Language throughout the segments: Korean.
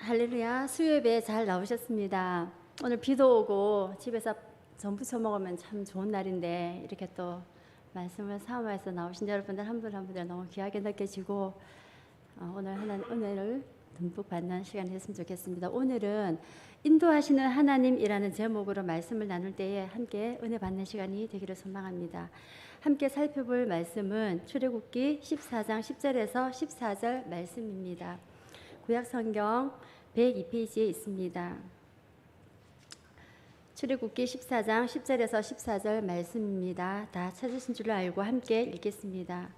할렐루야, 수요예배 잘 나오셨습니다. 오늘 비도 오고 집에서 전부쳐 먹으면 참 좋은 날인데 이렇게 또 말씀을 사모해서 나오신 여러분들 한 분 한 분들 너무 귀하게 느껴지고 오늘 하나님 은혜를 듬뿍 받는 시간이 됐으면 좋겠습니다. 오늘은 인도하시는 하나님이라는 제목으로 말씀을 나눌 때에 함께 은혜 받는 시간이 되기를 소망합니다. 함께 살펴볼 말씀은 출애굽기 14장 10절에서 14절 말씀입니다. 구약성경 102페이지에 있습니다. 출애굽기 14장 10절에서 14절 말씀입니다. 다 찾으신 줄로 알고 함께 읽겠습니다.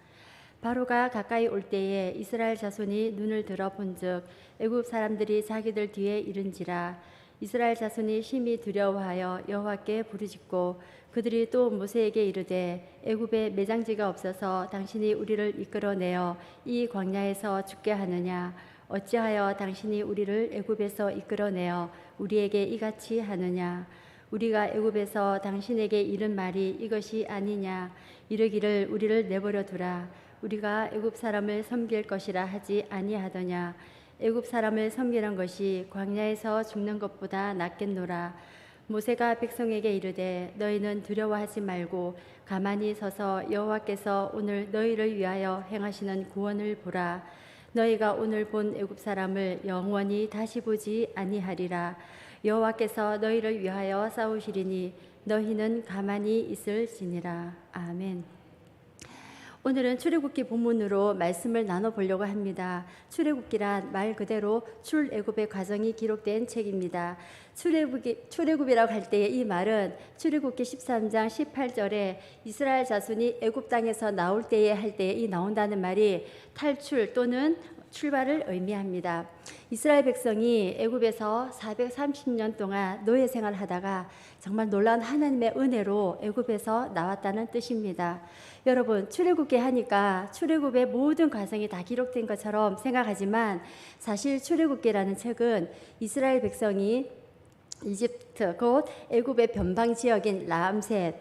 바로가 가까이 올 때에 이스라엘 자손이 눈을 들어 본즉 애굽 사람들이 자기들 뒤에 이른지라. 이스라엘 자손이 심히 두려워하여 여호와께 부르짖고 그들이 또 모세에게 이르되 애굽에 매장지가 없어서 당신이 우리를 이끌어내어 이 광야에서 죽게 하느냐. 어찌하여 당신이 우리를 애굽에서 이끌어내어 우리에게 이같이 하느냐. 우리가 애굽에서 당신에게 이른 말이 이것이 아니냐. 이르기를 우리를 내버려 두라. 우리가 애굽 사람을 섬길 것이라 하지 아니하더냐. 애굽 사람을 섬기는 것이 광야에서 죽는 것보다 낫겠노라. 모세가 백성에게 이르되 너희는 두려워하지 말고 가만히 서서 여호와께서 오늘 너희를 위하여 행하시는 구원을 보라. 너희가 오늘 본 애굽 사람을 영원히 다시 보지 아니하리라. 여호와께서 너희를 위하여 싸우시리니 너희는 가만히 있을지니라. 아멘. 오늘은 출애굽기 본문으로 말씀을 나눠보려고 합니다. 출애굽기란 말 그대로 출애굽의 과정이 기록된 책입니다. 출애굽이라고 할 때의 이 말은 출애굽기 13장 18절에 이스라엘 자손이 애굽 땅에서 나올 때에 할 때에 이 나온다는 말이 탈출 또는 출발을 의미합니다. 이스라엘 백성이 애굽에서 430년 동안 노예 생활을 하다가 정말 놀라운 하나님의 은혜로 애굽에서 나왔다는 뜻입니다. 여러분, 출애굽기 하니까 출애굽의 모든 과정이 다 기록된 것처럼 생각하지만 사실 출애굽기라는 책은 이스라엘 백성이 이집트 곧 애굽의 변방 지역인 라암셋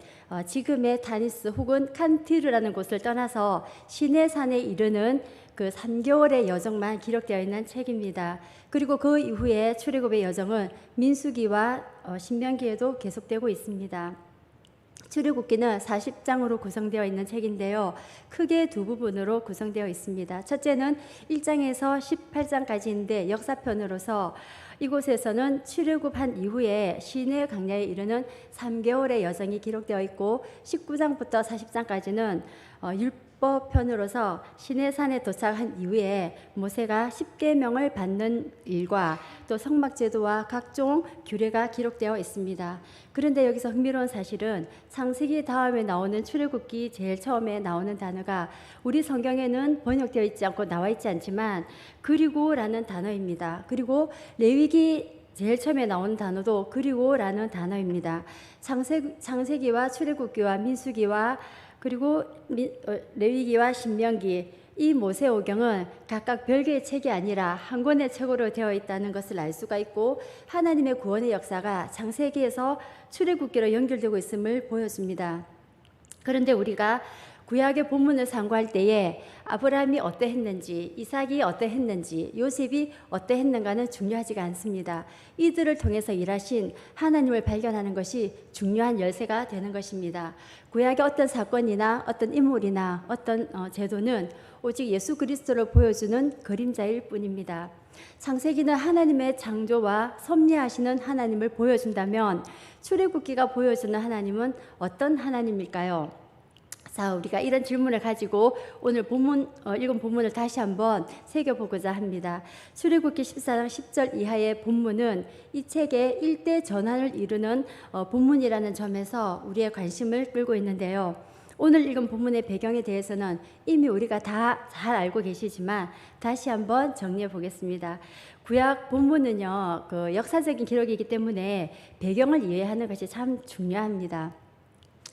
지금의 다니스 혹은 칸티르라는 곳을 떠나서 시내산에 이르는 그 3개월의 여정만 기록되어 있는 책입니다. 그리고 그 이후에 출애굽의 여정은 민수기와 신명기에도 계속되고 있습니다. 출애굽기는 40장으로 구성되어 있는 책인데요. 크게 두 부분으로 구성되어 있습니다. 첫째는 1장에서 18장까지인데 역사편으로서 이곳에서는 출애굽한 이후에 시내 광야에 이르는 3개월의 여정이 기록되어 있고 19장부터 40장까지는 율법편으로서 시내산에 도착한 이후에 모세가 10계명을 받는 일과 또 성막제도와 각종 규례가 기록되어 있습니다. 그런데 여기서 흥미로운 사실은 창세기 다음에 나오는 출애굽기 제일 처음에 나오는 단어가 우리 성경에는 번역되어 있지 않고 나와 있지 않지만 그리고라는 단어입니다. 그리고 레위기 제일 처음에 나오는 단어도 그리고라는 단어입니다. 창세기와 출애굽기와 민수기와 그리고 레위기와 신명기 이 모세오경은 각각 별개의 책이 아니라 한 권의 책으로 되어 있다는 것을 알 수가 있고 하나님의 구원의 역사가 창세기에서 출애굽기로 연결되고 있음을 보여줍니다. 그런데 우리가 구약의 본문을 상고할 때에 아브라함이 어떠했는지, 이삭이 어떠했는지, 요셉이 어떠했는가는 중요하지가 않습니다. 이들을 통해서 일하신 하나님을 발견하는 것이 중요한 열쇠가 되는 것입니다. 구약의 어떤 사건이나 어떤 인물이나 어떤 제도는 오직 예수 그리스도를 보여주는 그림자일 뿐입니다. 창세기는 하나님의 창조와 섭리하시는 하나님을 보여준다면 출애굽기가 보여주는 하나님은 어떤 하나님일까요? 자, 우리가 이런 질문을 가지고 오늘 읽은 본문을 다시 한번 새겨보고자 합니다. 출애굽기 14장 10절 이하의 본문은 이 책의 일대 전환을 이루는 본문이라는 점에서 우리의 관심을 끌고 있는데요. 오늘 읽은 본문의 배경에 대해서는 이미 우리가 다 잘 알고 계시지만 다시 한번 정리해 보겠습니다. 구약 본문은요, 그 역사적인 기록이기 때문에 배경을 이해하는 것이 참 중요합니다.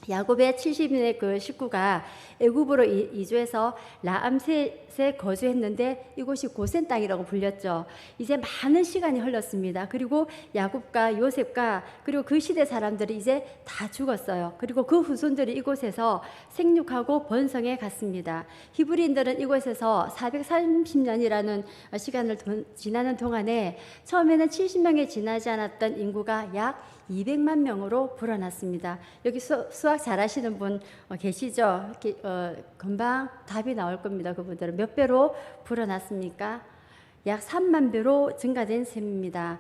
야곱의 70인의 그 식구가 애굽으로 이주해서 라암셋에 거주했는데 이곳이 고센 땅이라고 불렸죠. 이제 많은 시간이 흘렀습니다. 그리고 야곱과 요셉과 그리고 그 시대 사람들이 이제 다 죽었어요. 그리고 그 후손들이 이곳에서 생육하고 번성해 갔습니다. 히브리인들은 이곳에서 430년이라는 시간을 지나는 동안에 처음에는 70명에 지나지 않았던 인구가 약 200만 명으로 불어났습니다. 여기 수학 잘하시는 분 계시죠? 금방 답이 나올 겁니다. 그분들은 몇 배로 불어났습니까? 약 3만 배로 증가된 셈입니다.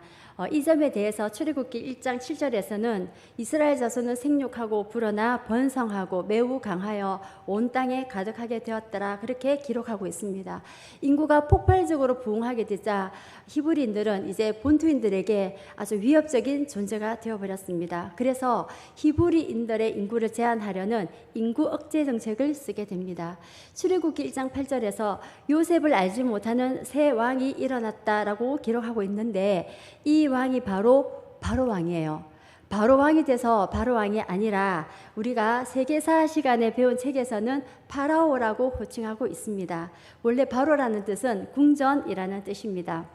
이 점에 대해서 출애굽기 1장 7절에서는 이스라엘 자손은 생육하고 불어나 번성하고 매우 강하여 온 땅에 가득하게 되었더라 그렇게 기록하고 있습니다. 인구가 폭발적으로 부흥하게 되자 히브리인들은 이제 본토인들에게 아주 위협적인 존재가 되어버렸습니다. 그래서 히브리인들의 인구를 제한하려는 인구 억제 정책을 쓰게 됩니다. 출애굽기 1장 8절에서 요셉을 알지 못하는 새 왕이 일어났다라고 기록하고 있는데 이 왕이 바로 왕이에요. 바로 왕이 돼서 바로 왕이 아니라 우리가 세계사 시간에 배운 책에서는 파라오라고 호칭하고 있습니다. 원래 바로라는 뜻은 궁전이라는 뜻입니다.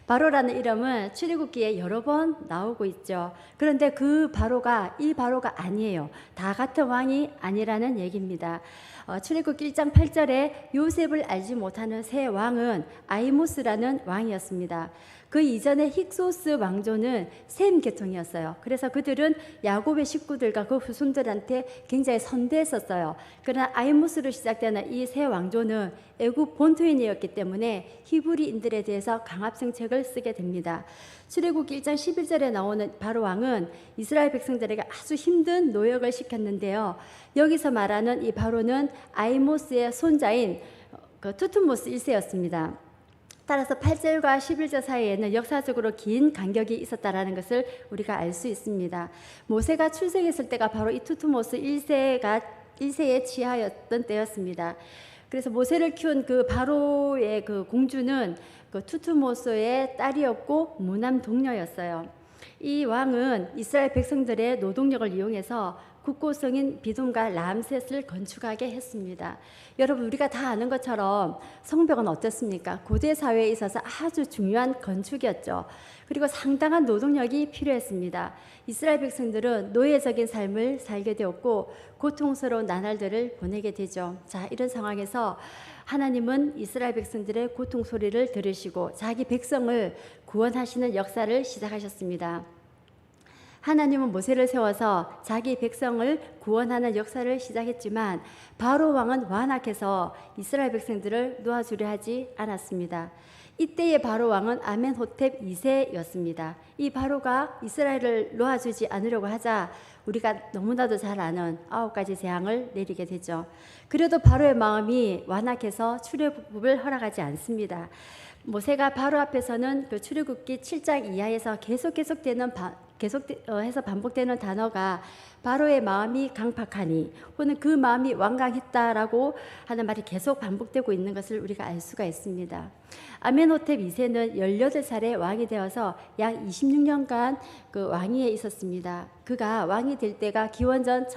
바로라는 이름은 출애굽기에 여러 번 나오고 있죠. 그런데 그 바로가 이 바로가 아니에요. 다 같은 왕이 아니라는 얘기입니다. 출애굽기 1장 8절에 요셉을 알지 못하는 새 왕은 아이모스라는 왕이었습니다. 그 이전에 힉소스 왕조는 셈 계통이었어요. 그래서 그들은 야곱의 식구들과 그 후손들한테 굉장히 선대했었어요. 그러나 아이모스로 시작되는 이 새 왕조는 애굽 본토인이었기 때문에 히브리인들에 대해서 강압 정책을 쓰게 됩니다. 출애굽기 1장 11절에 나오는 바로 왕은 이스라엘 백성들에게 아주 힘든 노역을 시켰는데요. 여기서 말하는 이 바로는 아이모스의 손자인 그 투투모스 1세였습니다. 따라서 8절과 11절 사이에는 역사적으로 긴 간격이 있었다라는 것을 우리가 알 수 있습니다. 모세가 출생했을 때가 바로 이 투투모스 1세에 취하였던 때였습니다. 그래서 모세를 키운 그 바로의 그 공주는 그 투투모스의 딸이었고 무남 동녀였어요. 이 왕은 이스라엘 백성들의 노동력을 이용해서 국고성인 비돔과 람셋을 건축하게 했습니다. 여러분 우리가 다 아는 것처럼 성벽은 어떻습니까? 고대 사회에 있어서 아주 중요한 건축이었죠. 그리고 상당한 노동력이 필요했습니다. 이스라엘 백성들은 노예적인 삶을 살게 되었고 고통스러운 나날들을 보내게 되죠. 자, 이런 상황에서 하나님은 이스라엘 백성들의 고통 소리를 들으시고 자기 백성을 구원하시는 역사를 시작하셨습니다. 하나님은 모세를 세워서 자기 백성을 구원하는 역사를 시작했지만 바로 왕은 완악해서 이스라엘 백성들을 놓아주려 하지 않았습니다. 이때의 바로 왕은 아멘호텝 2세였습니다. 이 바로가 이스라엘을 놓아주지 않으려고 하자 우리가 너무나도 잘 아는 9가지 재앙을 내리게 되죠. 그래도 바로의 마음이 완악해서 출애굽을 허락하지 않습니다. 모세가 바로 앞에서는 그 출애굽기 7장 이하에서 계속해서 반복되는 단어가 바로의 마음이 강팍하니 혹은 그 마음이 완강했다라고 하는 말이 계속 반복되고 있는 것을 우리가 알 수가 있습니다. 아멘호텝 2세는 18살에 왕이 되어서 약 26년간 그 왕위에 있었습니다. 그가 왕이 될 때가 기원전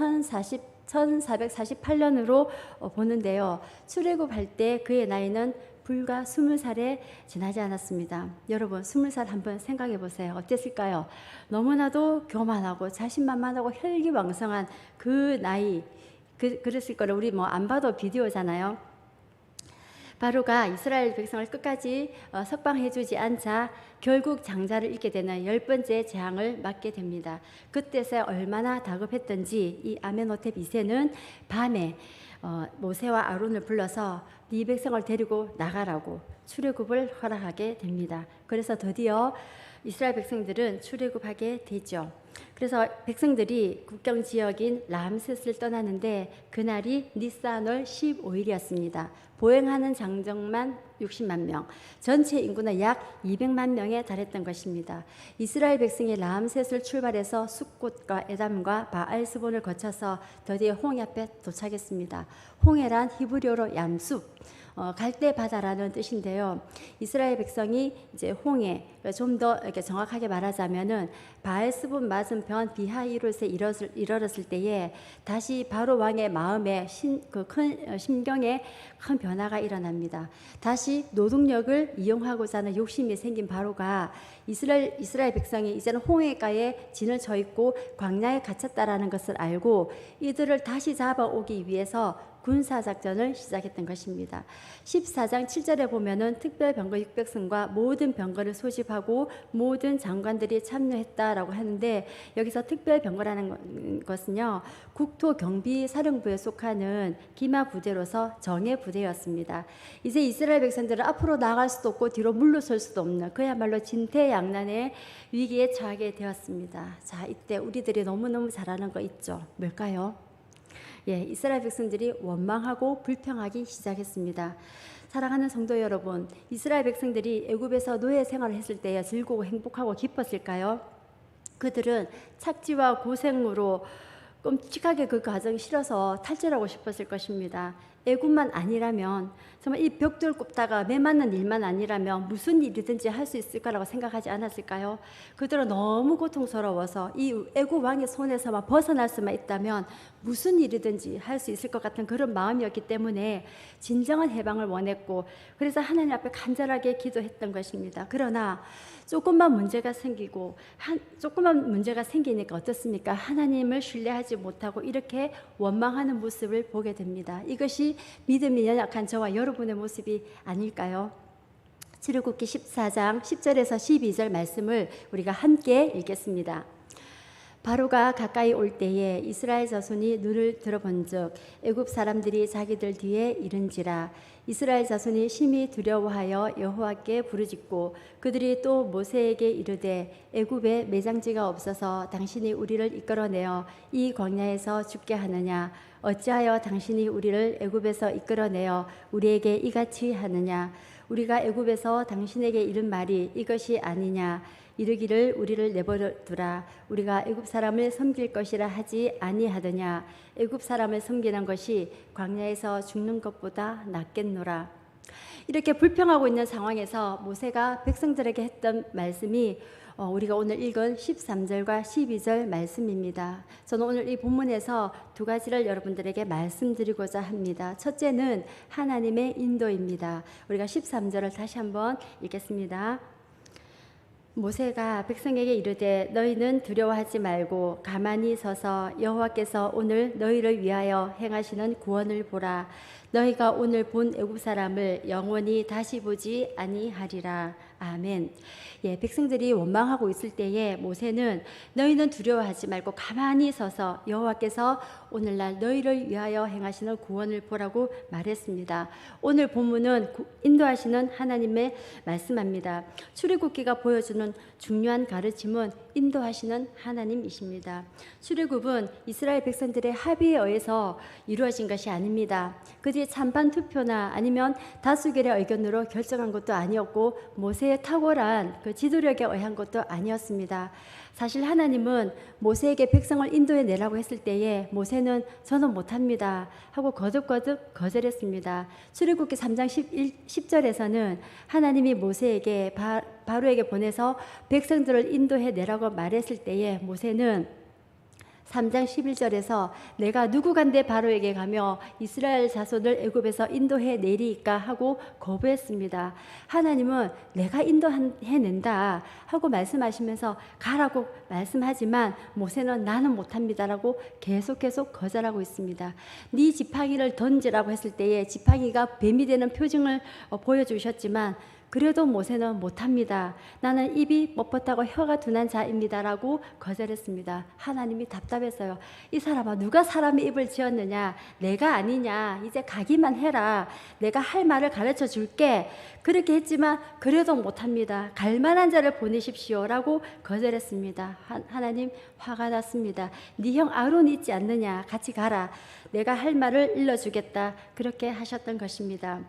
1448년으로 보는데요. 출애굽할 때 그의 나이는 불과 20살에 지나지 않았습니다. 여러분 20살 한번 생각해 보세요. 어땠을까요? 너무나도 교만하고 자신만만하고 혈기왕성한 그 나이 그랬을 거를 우리 안 봐도 비디오잖아요. 바로가 이스라엘 백성을 끝까지 석방해주지 않자 결국 장자를 잃게 되는 10번째 재앙을 맞게 됩니다. 그때서 얼마나 다급했던지 이 아멘호텝 2세는 밤에 모세와 아론을 불러서 네 백성을 데리고 나가라고 출애굽을 허락하게 됩니다. 그래서 드디어 이스라엘 백성들은 출애굽하게 되죠. 그래서 백성들이 국경 지역인 람셋을 떠나는데 그날이 니산월 15일이었습니다. 보행하는 장정만 60만 명, 전체 인구는 약 200만 명에 달했던 것입니다. 이스라엘 백성이 람셋을 출발해서 숫꽃과 에담과 바알스본을 거쳐서 드디어 홍해 앞에 도착했습니다. 홍해란 히브리어로 얌숲, 갈대 바다라는 뜻인데요. 이스라엘 백성이 이제 홍해, 좀 더 이렇게 정확하게 말하자면은 바알스분 맞은편 비하히롯에 이르렀을 때에 다시 바로 왕의 마음에 큰 심경에 큰 변화가 일어납니다. 다시 노동력을 이용하고자 하는 욕심이 생긴 바로가 이스라엘 백성이 이제는 홍해가에 진을 쳐 있고 광야에 갇혔다라는 것을 알고 이들을 다시 잡아오기 위해서 군사작전을 시작했던 것입니다. 14장 7절에 보면은 특별병거 600승과 모든 병거를 소집하고 모든 장관들이 참여했다라고 하는데, 여기서 특별병거라는 것은요, 국토경비사령부에 속하는 기마 부대로서 정예 부대였습니다. 이제 이스라엘 백성들은 앞으로 나갈 수도 없고 뒤로 물러설 수도 없는 그야말로 진퇴양난의 위기에 처하게 되었습니다. 자, 이때 우리들이 너무너무 잘 아는 거 있죠. 뭘까요? 예, 이스라엘 백성들이 원망하고 불평하기 시작했습니다. 사랑하는 성도 여러분, 이스라엘 백성들이 애굽에서 노예 생활을 했을 때에 즐거고 행복하고 기뻤을까요? 그들은 착지와 고생으로 끔찍하게 그 과정이 싫어서 탈출하고 싶었을 것입니다. 애굽만 아니라면, 정말 이 벽돌 굽다가 매 맞는 일만 아니라면 무슨 일이든지 할 수 있을 거라고 생각하지 않았을까요? 그들은 너무 고통스러워서 이 애굽 왕의 손에서만 벗어날 수만 있다면 무슨 일이든지 할 수 있을 것 같은 그런 마음이었기 때문에 진정한 해방을 원했고, 그래서 하나님 앞에 간절하게 기도했던 것입니다. 그러나 조금만 문제가 생기니까 어떻습니까? 하나님을 신뢰하지 못하고 이렇게 원망하는 모습을 보게 됩니다. 이것이 믿음이 연약한 저와 여러분의 모습이 아닐까요? 출애굽기 14장 10절에서 12절 말씀을 우리가 함께 읽겠습니다. 바로가 가까이 올 때에 이스라엘 자손이 눈을 들어본즉 애굽 사람들이 자기들 뒤에 이른지라. 이스라엘 자손이 심히 두려워하여 여호와께 부르짖고 그들이 또 모세에게 이르되 애굽에 매장지가 없어서 당신이 우리를 이끌어내어 이 광야에서 죽게 하느냐? 어찌하여 당신이 우리를 애굽에서 이끌어내어 우리에게 이같이 하느냐? 우리가 애굽에서 당신에게 이른 말이 이것이 아니냐? 이르기를 우리를 내버려 두라. 우리가 애굽 사람을 섬길 것이라 하지 아니하더냐? 애굽 사람을 섬기는 것이 광야에서 죽는 것보다 낫겠노라. 이렇게 불평하고 있는 상황에서 모세가 백성들에게 했던 말씀이 우리가 오늘 읽은 13절과 12절 말씀입니다. 저는 오늘 이 본문에서 두 가지를 여러분들에게 말씀드리고자 합니다. 첫째는 하나님의 인도입니다. 우리가 13절을 다시 한번 읽겠습니다. 모세가 백성에게 이르되 너희는 두려워하지 말고 가만히 서서 여호와께서 오늘 너희를 위하여 행하시는 구원을 보라. 너희가 오늘 본 애굽 사람을 영원히 다시 보지 아니하리라. 아멘. 예, 백성들이 원망하고 있을 때에 모세는 너희는 두려워하지 말고 가만히 서서 여호와께서 오늘날 너희를 위하여 행하시는 구원을 보라고 말했습니다. 오늘 본문은 인도하시는 하나님의 말씀합니다. 출애굽기가 보여주는 중요한 가르침은 인도하시는 하나님이십니다. 출애굽은 이스라엘 백성들의 합의에 의해서 이루어진 것이 아닙니다. 그들이 찬반 투표나 아니면 다수결의 의견으로 결정한 것도 아니었고 모세의 탁월한 그 지도력에 의한 것도 아니었습니다. 사실 하나님은 모세에게 백성을 인도해 내라고 했을 때에 모세는 저는 못합니다 하고 거듭거듭 거절했습니다. 출애굽기 3장 10절에서는 하나님이 모세에게 바로에게 보내서 백성들을 인도해 내라고 말했을 때에 모세는 3장 11절에서 내가 누구간데 바로에게 가며 이스라엘 자손을 애굽에서 인도해 내리이까 하고 거부했습니다. 하나님은 내가 인도해낸다 하고 말씀하시면서 가라고 말씀하지만 모세는 나는 못합니다라고 계속 거절하고 있습니다. 네 지팡이를 던지라고 했을 때에 지팡이가 뱀이 되는 표징을 보여주셨지만 그래도 모세는 못합니다. 나는 입이 뻣뻣하고 혀가 둔한 자입니다라고 거절했습니다. 하나님이 답답했어요. 이 사람아, 누가 사람의 입을 지었느냐? 내가 아니냐? 이제 가기만 해라. 내가 할 말을 가르쳐 줄게. 그렇게 했지만 그래도 못합니다. 갈 만한 자를 보내십시오라고 거절했습니다. 하나님 화가 났습니다. 네 형 아론이 있지 않느냐? 같이 가라. 내가 할 말을 일러주겠다. 그렇게 하셨던 것입니다.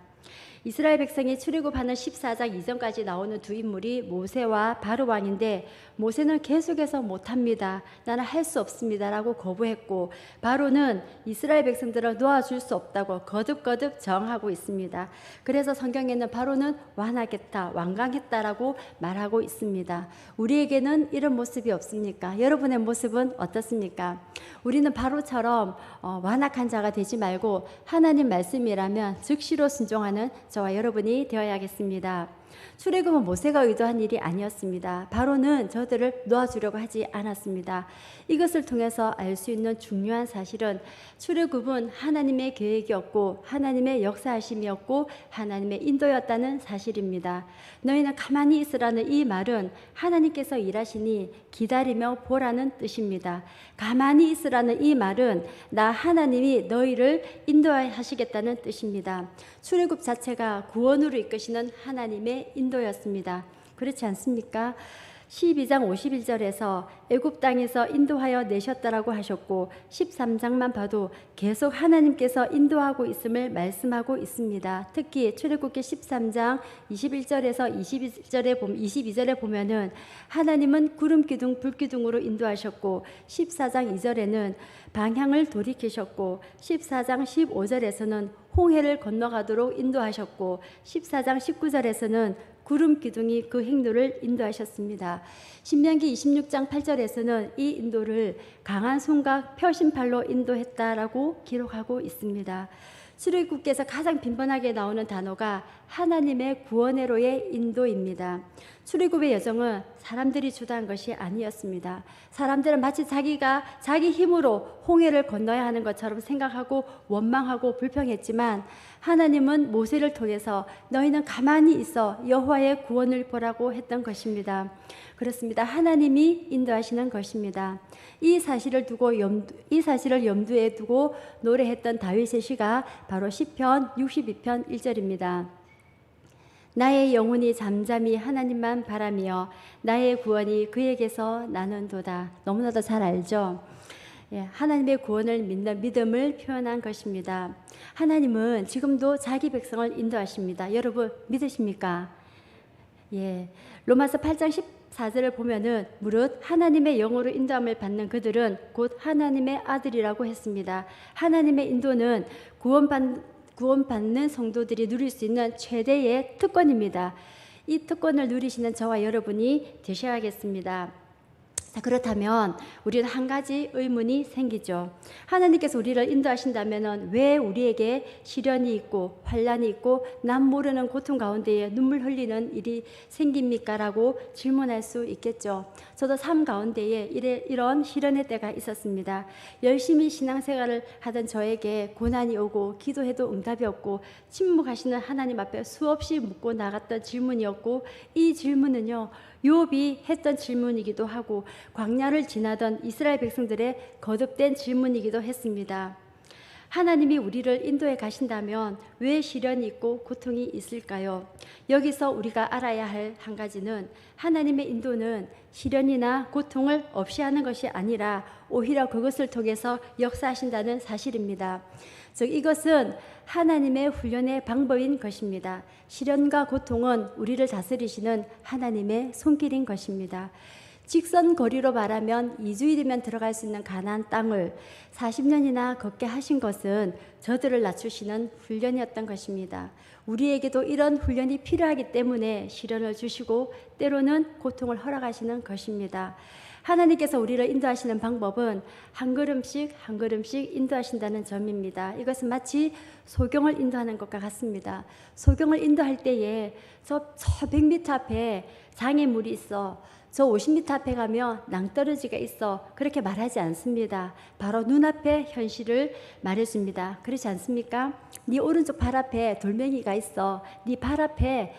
이스라엘 백성이 출애굽하는 14장 이전까지 나오는 두 인물이 모세와 바로 왕인데, 모세는 계속해서 못합니다. 나는 할 수 없습니다 라고 거부했고, 바로는 이스라엘 백성들을 놓아줄 수 없다고 거듭거듭 정하고 있습니다. 그래서 성경에는 바로는 완하겠다, 완강했다라고 말하고 있습니다. 우리에게는 이런 모습이 없습니까? 여러분의 모습은 어떻습니까? 우리는 바로처럼 완악한 자가 되지 말고 하나님 말씀이라면 즉시로 순종하는 저와 여러분이 되어야겠습니다. 출애굽은 모세가 의도한 일이 아니었습니다. 바로는 저들을 놓아주려고 하지 않았습니다. 이것을 통해서 알 수 있는 중요한 사실은 출애굽은 하나님의 계획이었고 하나님의 역사하심이었고 하나님의 인도였다는 사실입니다. 너희는 가만히 있으라는 이 말은 하나님께서 일하시니 기다리며 보라는 뜻입니다. 가만히 있으라는 이 말은 나 하나님이 너희를 인도하시겠다는 뜻입니다. 출애굽 자체가 구원으로 이끄시는 하나님의 인도였습니다. 그렇지 않습니까? 12장 51절에서 애굽 땅에서 인도하여 내셨다라고 하셨고 13장만 봐도 계속 하나님께서 인도하고 있음을 말씀하고 있습니다. 특히 출애굽기 13장 21절에서 22절에 보면은 하나님은 구름 기둥 불 기둥으로 인도하셨고 14장 2절에는 방향을 돌이키셨고 14장 15절에서는 홍해를 건너가도록 인도하셨고 14장 19절에서는 구름 기둥이 그 행로를 인도하셨습니다. 신명기 26장 8절에서는 이 인도를 강한 손과 표심팔로 인도했다라고 기록하고 있습니다. 출애굽기에서 가장 빈번하게 나오는 단어가 하나님의 구원회로의 인도입니다. 출애굽의 여정은 사람들이 주도한 것이 아니었습니다. 사람들은 마치 자기가 자기 힘으로 홍해를 건너야 하는 것처럼 생각하고 원망하고 불평했지만 하나님은 모세를 통해서 너희는 가만히 있어 여호와의 구원을 보라고 했던 것입니다. 그렇습니다. 하나님이 인도하시는 것입니다. 이 사실을 염두에 두고 노래했던 다윗의 시가 바로 시편 62편 1절입니다. 나의 영혼이 잠잠히 하나님만 바라며 나의 구원이 그에게서 나는도다. 너무나도 잘 알죠? 하나님의 구원을 믿는 믿음을 표현한 것입니다. 하나님은 지금도 자기 백성을 인도하십니다. 여러분 믿으십니까? 로마서 8장 14절을 보면은 무릇 하나님의 영으로 인도함을 받는 그들은 곧 하나님의 아들이라고 했습니다. 하나님의 인도는 구원받는 성도들이 누릴 수 있는 최대의 특권입니다. 이 특권을 누리시는 저와 여러분이 되셔야겠습니다. 자, 그렇다면 우리는 한 가지 의문이 생기죠. 하나님께서 우리를 인도하신다면 왜 우리에게 시련이 있고 환난이 있고 남 모르는 고통 가운데에 눈물 흘리는 일이 생깁니까? 라고 질문할 수 있겠죠. 저도 삶 가운데에 이런 시련의 때가 있었습니다. 열심히 신앙생활을 하던 저에게 고난이 오고 기도해도 응답이 없고 침묵하시는 하나님 앞에 수없이 묻고 나갔던 질문이었고, 이 질문은요 욥이 했던 질문이기도 하고 광야를 지나던 이스라엘 백성들의 거듭된 질문이기도 했습니다. 하나님이 우리를 인도해 가신다면 왜 시련이 있고 고통이 있을까요? 여기서 우리가 알아야 할 한 가지는 하나님의 인도는 시련이나 고통을 없이 하는 것이 아니라 오히려 그것을 통해서 역사하신다는 사실입니다. 즉 이것은 하나님의 훈련의 방법인 것입니다. 시련과 고통은 우리를 다스리시는 하나님의 손길인 것입니다. 직선 거리로 말하면 2주일이면 들어갈 수 있는 가나안 땅을 40년이나 걷게 하신 것은 저들을 낮추시는 훈련이었던 것입니다. 우리에게도 이런 훈련이 필요하기 때문에 시련을 주시고 때로는 고통을 허락하시는 것입니다. 하나님께서 우리를 인도하시는 방법은 한 걸음씩 한 걸음씩 인도하신다는 점입니다. 이것은 마치 소경을 인도하는 것과 같습니다. 소경을 인도할 때에 저 100m 앞에 장애물이 있어, 저 50m 앞에 가면 낭떠러지가 있어, 그렇게 말하지 않습니다. 바로 눈앞의 현실을 말해줍니다. 그렇지 않습니까? 네 오른쪽 발 앞에 돌멩이가 있어, 네 발 앞에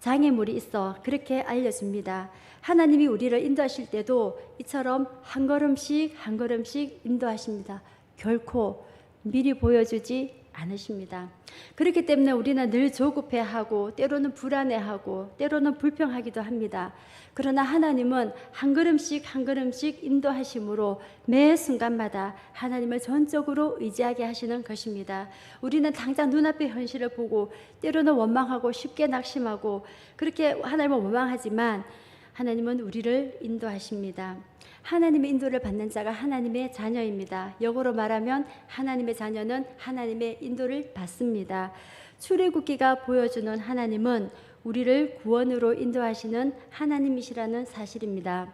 장애물이 있어, 그렇게 알려줍니다. 하나님이 우리를 인도하실 때도 이처럼 한 걸음씩 한 걸음씩 인도하십니다. 결코 미리 보여주지 않으십니다. 그렇기 때문에 우리는 늘 조급해하고 때로는 불안해하고 때로는 불평하기도 합니다. 그러나 하나님은 한 걸음씩 한 걸음씩 인도하심으로 매 순간마다 하나님을 전적으로 의지하게 하시는 것입니다. 우리는 당장 눈앞의 현실을 보고 때로는 원망하고 쉽게 낙심하고 그렇게 하나님을 원망하지만 하나님은 우리를 인도하십니다. 하나님의 인도를 받는 자가 하나님의 자녀입니다. 역으로 말하면 하나님의 자녀는 하나님의 인도를 받습니다. 출애굽기가 보여주는 하나님은 우리를 구원으로 인도하시는 하나님이시라는 사실입니다.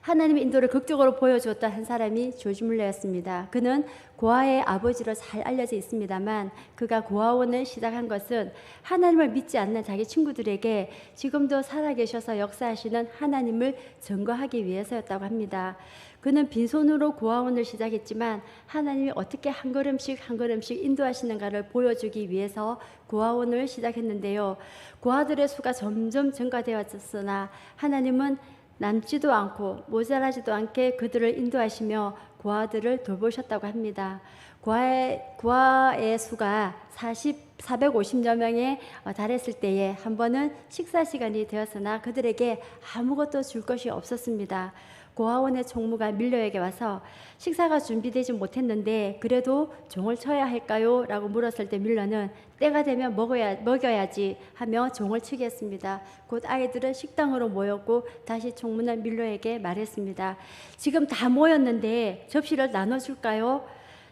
하나님의 인도를 극적으로 보여주었던 한 사람이 조지 뮬러였습니다. 그는 고아의 아버지로 잘 알려져 있습니다만 그가 고아원을 시작한 것은 하나님을 믿지 않는 자기 친구들에게 지금도 살아계셔서 역사하시는 하나님을 증거하기 위해서였다고 합니다. 그는 빈손으로 고아원을 시작했지만 하나님이 어떻게 한 걸음씩 한 걸음씩 인도하시는가를 보여주기 위해서 고아원을 시작했는데요. 고아들의 수가 점점 증가되었으나 하나님은 남지도 않고 모자라지도 않게 그들을 인도하시며 고아들을 돌보셨다고 합니다. 고아의 수가 450여 명에 달했을 때에 한 번은 식사 시간이 되었으나 그들에게 아무것도 줄 것이 없었습니다. 고아원의 총무가 밀러에게 와서 식사가 준비되지 못했는데 그래도 종을 쳐야 할까요? 라고 물었을 때 밀러는 때가 되면 먹여야지 하며 종을 치게 했습니다. 곧 아이들은 식당으로 모였고 다시 총무는 밀러에게 말했습니다. 지금 다 모였는데 접시를 나눠줄까요?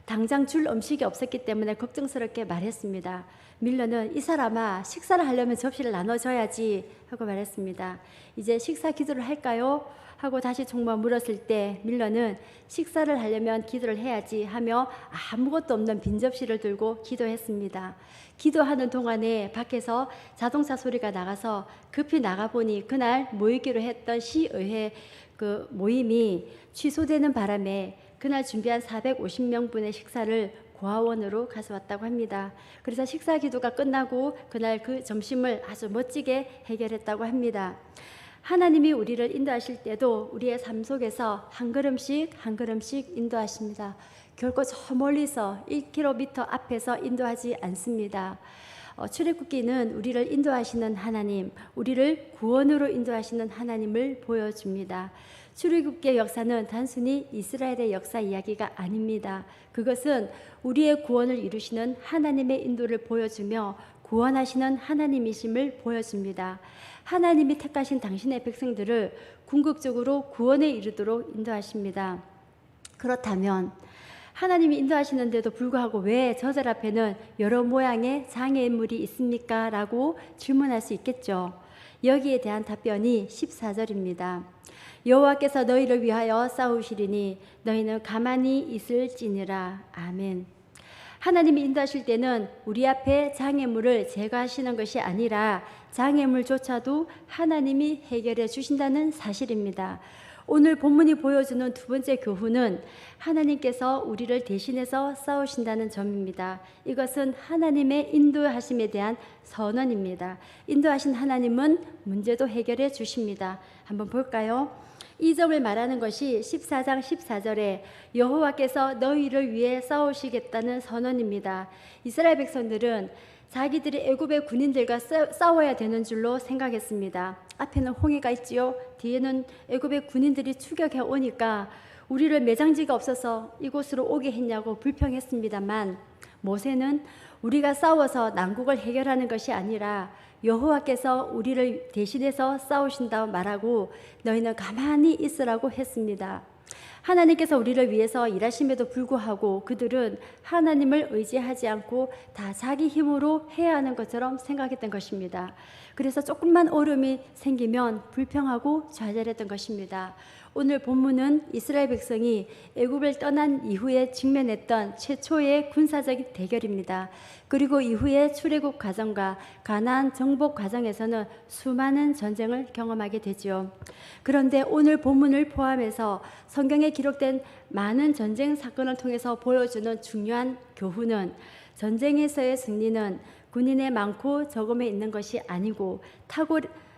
당장 줄 음식이 없었기 때문에 걱정스럽게 말했습니다. 밀러는 이 사람아 식사를 하려면 접시를 나눠줘야지 하고 말했습니다. 이제 식사 기도를 할까요? 하고 다시 총무가 물었을 때 밀러는 식사를 하려면 기도를 해야지 하며 아무것도 없는 빈 접시를 들고 기도했습니다. 기도하는 동안에 밖에서 자동차 소리가 나가서 급히 나가보니 그날 모이기로 했던 시의회 그 모임이 취소되는 바람에 그날 준비한 450명분의 식사를 고아원으로 가져왔다고 합니다. 그래서 식사 기도가 끝나고 그날 그 점심을 아주 멋지게 해결했다고 합니다. 하나님이 우리를 인도하실 때도 우리의 삶 속에서 한 걸음씩 한 걸음씩 인도하십니다. 결코 저 멀리서 1km 앞에서 인도하지 않습니다. 출애굽기는 우리를 인도하시는 하나님, 우리를 구원으로 인도하시는 하나님을 보여줍니다. 출애굽기의 역사는 단순히 이스라엘의 역사 이야기가 아닙니다. 그것은 우리의 구원을 이루시는 하나님의 인도를 보여주며 구원하시는 하나님이심을 보여줍니다. 하나님이 택하신 당신의 백성들을 궁극적으로 구원에 이르도록 인도하십니다. 그렇다면 하나님이 인도하시는데도 불구하고 왜 저들 앞에는 여러 모양의 장애물이 있습니까? 라고 질문할 수 있겠죠. 여기에 대한 답변이 14절입니다. 여호와께서 너희를 위하여 싸우시리니 너희는 가만히 있을지니라. 아멘. 하나님이 인도하실 때는 우리 앞에 장애물을 제거하시는 것이 아니라 장애물조차도 하나님이 해결해 주신다는 사실입니다. 오늘 본문이 보여주는 두 번째 교훈은 하나님께서 우리를 대신해서 싸우신다는 점입니다. 이것은 하나님의 인도하심에 대한 선언입니다. 인도하신 하나님은 문제도 해결해 주십니다. 한번 볼까요? 이 점을 말하는 것이 14장 14절에 여호와께서 너희를 위해 싸우시겠다는 선언입니다. 이스라엘 백성들은 자기들이 애굽의 군인들과 싸워야 되는 줄로 생각했습니다. 앞에는 홍해가 있지요. 뒤에는 애굽의 군인들이 추격해 오니까 우리를 매장지가 없어서 이곳으로 오게 했냐고 불평했습니다만 모세는 우리가 싸워서 난국을 해결하는 것이 아니라 여호와께서 우리를 대신해서 싸우신다고 말하고 너희는 가만히 있으라고 했습니다. 하나님께서 우리를 위해서 일하심에도 불구하고 그들은 하나님을 의지하지 않고 다 자기 힘으로 해야 하는 것처럼 생각했던 것입니다. 그래서 조금만 어려움이 생기면 불평하고 좌절했던 것입니다. 오늘 본문은 이스라엘 백성이 애굽을 떠난 이후에 직면했던 최초의 군사적 대결입니다. 그리고 이후에 출애굽 과정과 가나안 정복 과정에서는 수많은 전쟁을 경험하게 되죠. 그런데 오늘 본문을 포함해서 성경에 기록된 많은 전쟁 사건을 통해서 보여주는 중요한 교훈은 전쟁에서의 승리는 군인의 많고 적음에 있는 것이 아니고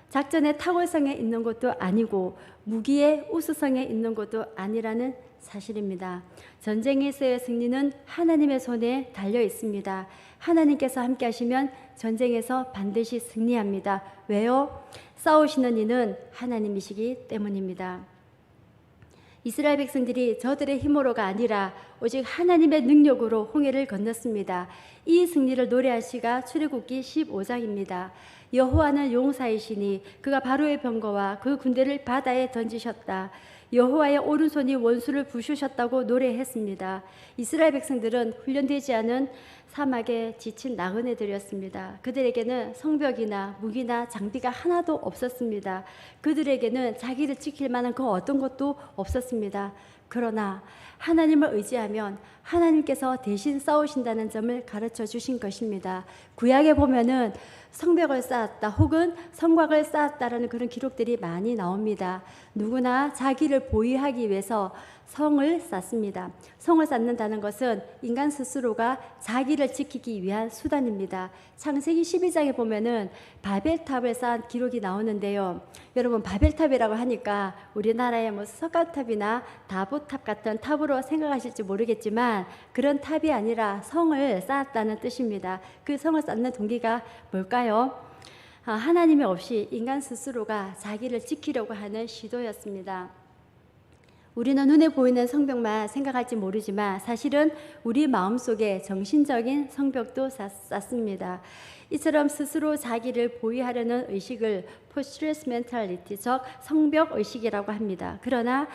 작전의 탁월성에 있는 것도 아니고 무기의 우수성에 있는 것도 아니라는 사실입니다. 전쟁에서의 승리는 하나님의 손에 달려 있습니다. 하나님께서 함께 하시면 전쟁에서 반드시 승리합니다. 왜요? 싸우시는 이는 하나님이시기 때문입니다. 이스라엘 백성들이 저들의 힘으로가 아니라 오직 하나님의 능력으로 홍해를 건넜습니다. 이 승리를 노래할 시가 출애굽기 15장입니다. 여호와는 용사이시니 그가 바로의 병거와 그 군대를 바다에 던지셨다. 여호와의 오른손이 원수를 부수셨다고 노래했습니다. 이스라엘 백성들은 훈련되지 않은 사막에 지친 나그네들이었습니다. 그들에게는 성벽이나 무기나 장비가 하나도 없었습니다. 그들에게는 자기를 지킬 만한 그 어떤 것도 없었습니다. 그러나 하나님을 의지하면 하나님께서 대신 싸우신다는 점을 가르쳐 주신 것입니다. 구약에 보면은 성벽을 쌓았다 혹은 성곽을 쌓았다라는 그런 기록들이 많이 나옵니다. 누구나 자기를 보호하기 위해서 성을 쌓습니다. 성을 쌓는다는 것은 인간 스스로가 자기를 지키기 위한 수단입니다. 창세기 12장에 보면은 바벨탑을 쌓은 기록이 나오는데요. 여러분, 바벨탑이라고 하니까 우리나라의 뭐 석가탑이나 다보탑 같은 탑으로 생각하실지 모르겠지만 그런 탑이 아니라 성을 쌓았다는 뜻입니다. 그 성을 쌓는 동기가 뭘까요? 하나님이 없이 인간 스스로가 자기를 지키려고 하는 시도였습니다. 우리는 눈에 보이는 성벽만 생각할지 모르지만 사실은 우리 마음속에 정신적인 성벽도 쌓습니다. 이처럼 스스로 자기를 보호하려는 의식을 포스트레스 멘탈리티, 즉 성벽 의식이라고 합니다. 그러나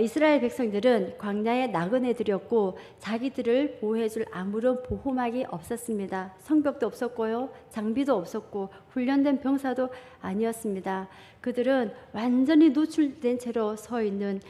이스라엘 백성들은 광야의 나그네들이었고 자기들을 보호해줄 아무런 보호막이 없었습니다. 성벽도 없었고요, 장비도 없었고 훈련된 병사도 아니었습니다. 그들은 완전히 노출된 채로 서 있는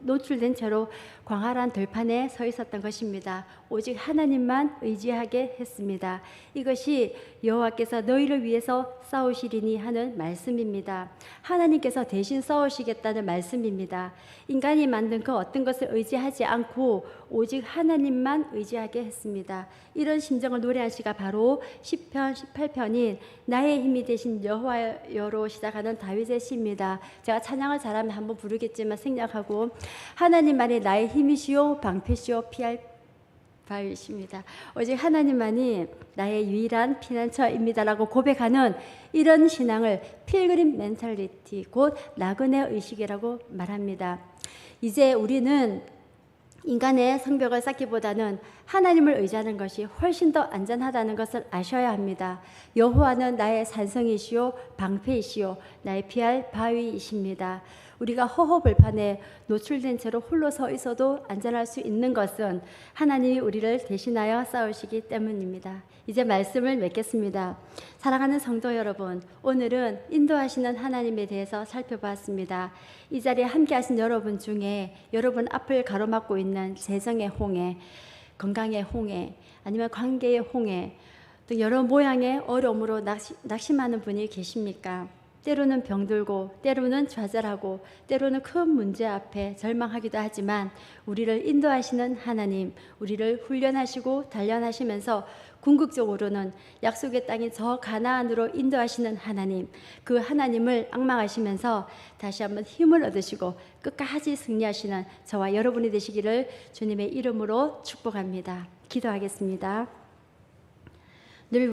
노출된 채로 광활한 들판에 서 있었던 것입니다. 오직 하나님만 의지하게 했습니다. 이것이 여호와께서 너희를 위해서 싸우시리니 하는 말씀입니다. 하나님께서 대신 싸우시겠다는 말씀입니다. 인간이 만든 그 어떤 것을 의지하지 않고 오직 하나님만 의지하게 했습니다. 이런 심정을 노래한 시가 바로 시편 18편인 나의 힘이 되신 여호와여로 시작하는 다윗의 시입니다. 제가 찬양을 잘하면 한번 부르겠지만 생략하고, 하나님만이 나의 힘이시오 방패시오 피할 바위십니다. 오직 하나님만이 나의 유일한 피난처입니다라고 고백하는 이런 신앙을 필그림 멘탈리티, 곧 나그네 의식이라고 말합니다. 이제 우리는 인간의 성벽을 쌓기보다는 하나님을 의지하는 것이 훨씬 더 안전하다는 것을 아셔야 합니다. 여호와는 나의 산성이시오 방패이시오 나의 피할 바위이십니다. 우리가 허허벌판에 노출된 채로 홀로 서 있어도 안전할 수 있는 것은 하나님이 우리를 대신하여 싸우시기 때문입니다. 이제 말씀을 맺겠습니다. 사랑하는 성도 여러분, 오늘은 인도하시는 하나님에 대해서 살펴보았습니다. 이 자리에 함께 하신 여러분 중에 여러분 앞을 가로막고 있는 재정의 홍해, 건강의 홍해, 아니면 관계의 홍해, 또 여러 모양의 어려움으로 낙심하는 분이 계십니까? 때로는 병들고 때로는 좌절하고 때로는 큰 문제 앞에 절망하기도 하지만 우리를 인도하시는 하나님, 우리를 훈련하시고 단련하시면서 궁극적으로는 약속의 땅인 저 가나안으로 인도하시는 하나님, 그 하나님을 앙망하시면서 다시 한번 힘을 얻으시고 끝까지 승리하시는 저와 여러분이 되시기를 주님의 이름으로 축복합니다. 기도하겠습니다.